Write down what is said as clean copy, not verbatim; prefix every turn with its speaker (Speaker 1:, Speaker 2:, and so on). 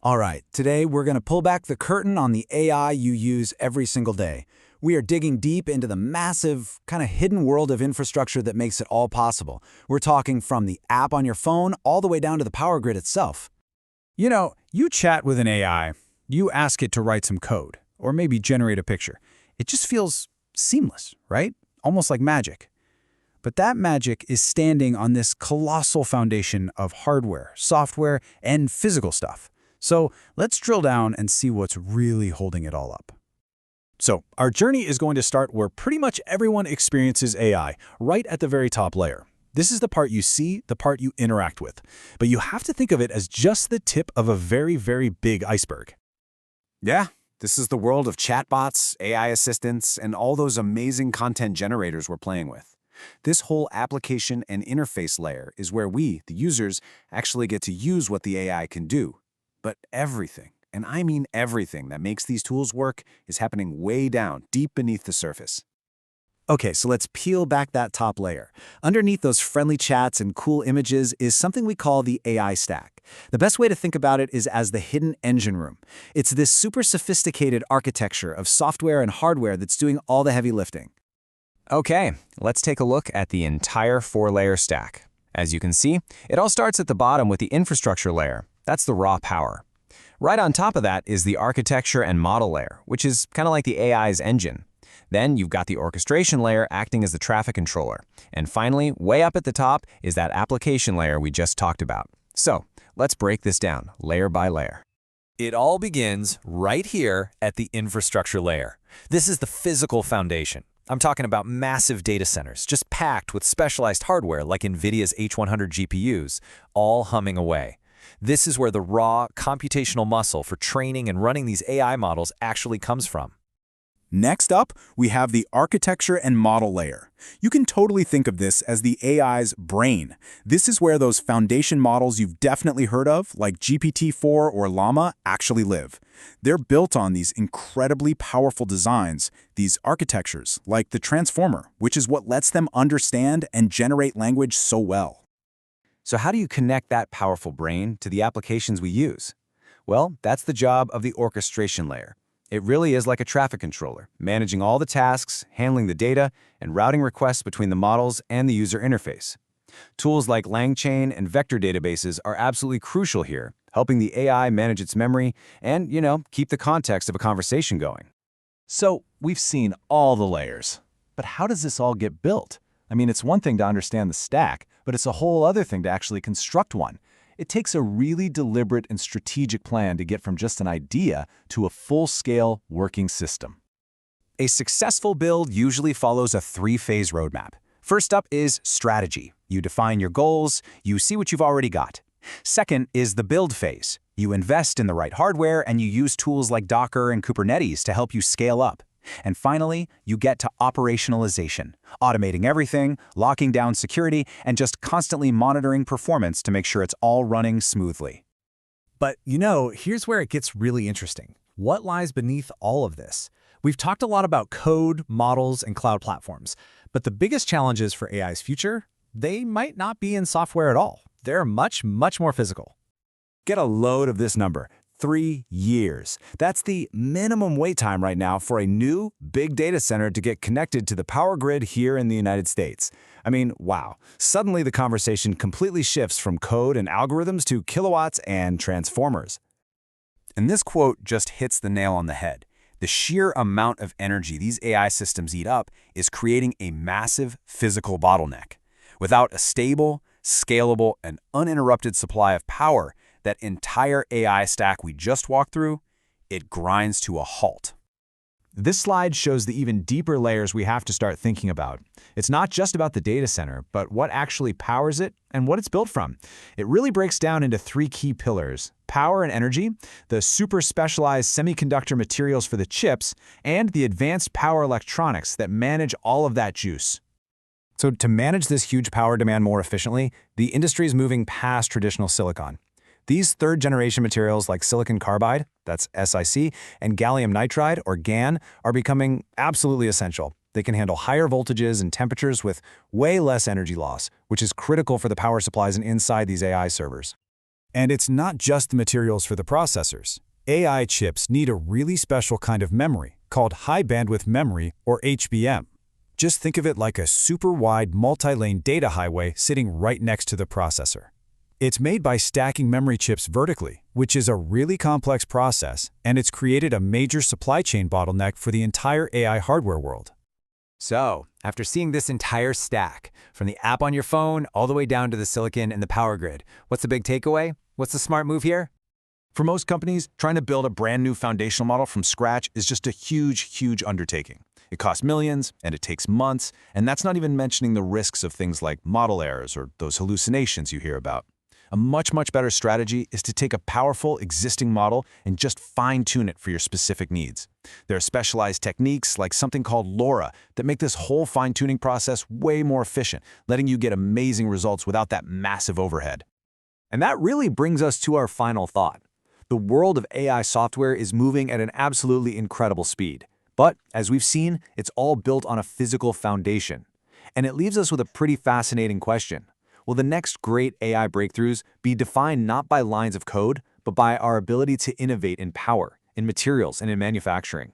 Speaker 1: All right, today we're going to pull back the curtain on the AI you use every single day. We are digging deep into the massive, kind of hidden world of infrastructure that makes it all possible. We're talking from the app on your phone all the way down to the power grid itself.
Speaker 2: You know, you chat with an AI, you ask it to write some code, or maybe generate a picture. It just feels seamless, right? Almost like magic. But that magic is standing on this colossal foundation of hardware, software, and physical stuff. So let's drill down and see what's really holding it all up. So our journey is going to start where pretty much everyone experiences AI, right at the very top layer. This is the part you see, the part you interact with. But you have to think of it as just the tip of a very, very big iceberg.
Speaker 3: Yeah, this is the world of chatbots, AI assistants, and all those amazing content generators we're playing with. This whole application and interface layer is where we, the users, actually get to use what the AI can do. But everything, and I mean everything that makes these tools work, is happening way down, deep beneath the surface.
Speaker 1: Okay, so let's peel back that top layer. Underneath those friendly chats and cool images is something we call the AI stack. The best way to think about it is as the hidden engine room. It's this super sophisticated architecture of software and hardware that's doing all the heavy lifting.
Speaker 4: Okay, let's take a look at the entire four-layer stack. As you can see, it all starts at the bottom with the infrastructure layer. That's the raw power. Right on top of that is the architecture and model layer, which is kind of like the AI's engine. Then you've got the orchestration layer acting as the traffic controller. And finally, way up at the top is that application layer we just talked about. So let's break this down layer by layer.
Speaker 5: It all begins right here at the infrastructure layer. This is the physical foundation. I'm talking about massive data centers, just packed with specialized hardware like NVIDIA's H100 GPUs, all humming away. This is where the raw computational muscle for training and running these AI models actually comes from.
Speaker 2: Next up, we have the architecture and model layer. You can totally think of this as the AI's brain. This is where those foundation models you've definitely heard of, like GPT-4 or Llama, actually live. They're built on these incredibly powerful designs, these architectures, like the transformer, which is what lets them understand and generate language so well.
Speaker 4: So how do you connect that powerful brain to the applications we use? Well, that's the job of the orchestration layer. It really is like a traffic controller, managing all the tasks, handling the data, and routing requests between the models and the user interface. Tools like LangChain and vector databases are absolutely crucial here, helping the AI manage its memory and, keep the context of a conversation going.
Speaker 6: So we've seen all the layers, but how does this all get built? I mean, it's one thing to understand the stack, but it's a whole other thing to actually construct one. It takes a really deliberate and strategic plan to get from just an idea to a full-scale working system.
Speaker 4: A successful build usually follows a three-phase roadmap. First up is strategy. You define your goals, you see what you've already got. Second is the build phase. You invest in the right hardware and you use tools like Docker and Kubernetes to help you scale up. And finally, you get to operationalization, automating everything, locking down security, and just constantly monitoring performance to make sure it's all running smoothly.
Speaker 5: But here's where it gets really interesting. What lies beneath all of this? We've talked a lot about code, models, and cloud platforms, but the biggest challenges for AI's future, they might not be in software at all. They're much, much more physical.
Speaker 1: Get a load of this number. 3 years. That's the minimum wait time right now for a new big data center to get connected to the power grid here in the United States. I mean, wow. Suddenly the conversation completely shifts from code and algorithms to kilowatts and transformers.
Speaker 3: And this quote just hits the nail on the head. The sheer amount of energy these AI systems eat up is creating a massive physical bottleneck. Without a stable, scalable, and uninterrupted supply of power, that entire AI stack we just walked through, it grinds to a halt.
Speaker 6: This slide shows the even deeper layers we have to start thinking about. It's not just about the data center, but what actually powers it and what it's built from. It really breaks down into 3 key pillars: power and energy, the super specialized semiconductor materials for the chips, and the advanced power electronics that manage all of that juice.
Speaker 2: So to manage this huge power demand more efficiently, the industry is moving past traditional silicon. These third-generation materials like silicon carbide, that's SiC, and gallium nitride, or GaN, are becoming absolutely essential. They can handle higher voltages and temperatures with way less energy loss, which is critical for the power supplies inside these AI servers.
Speaker 1: And it's not just the materials for the processors. AI chips need a really special kind of memory called high bandwidth memory, or HBM. Just think of it like a super wide multi-lane data highway sitting right next to the processor. It's made by stacking memory chips vertically, which is a really complex process, and it's created a major supply chain bottleneck for the entire AI hardware world.
Speaker 4: So, after seeing this entire stack, from the app on your phone all the way down to the silicon and the power grid, what's the big takeaway? What's the smart move here?
Speaker 3: For most companies, trying to build a brand new foundational model from scratch is just a huge undertaking. It costs millions, and it takes months, and that's not even mentioning the risks of things like model errors or those hallucinations you hear about. A much better strategy is to take a powerful existing model and just fine-tune it for your specific needs. There are specialized techniques like something called LoRa that make this whole fine-tuning process way more efficient, letting you get amazing results without that massive overhead.
Speaker 4: And that really brings us to our final thought. The world of AI software is moving at an absolutely incredible speed. But, as we've seen, it's all built on a physical foundation. And it leaves us with a pretty fascinating question. Will the next great AI breakthroughs be defined not by lines of code, but by our ability to innovate in power, in materials, and in manufacturing?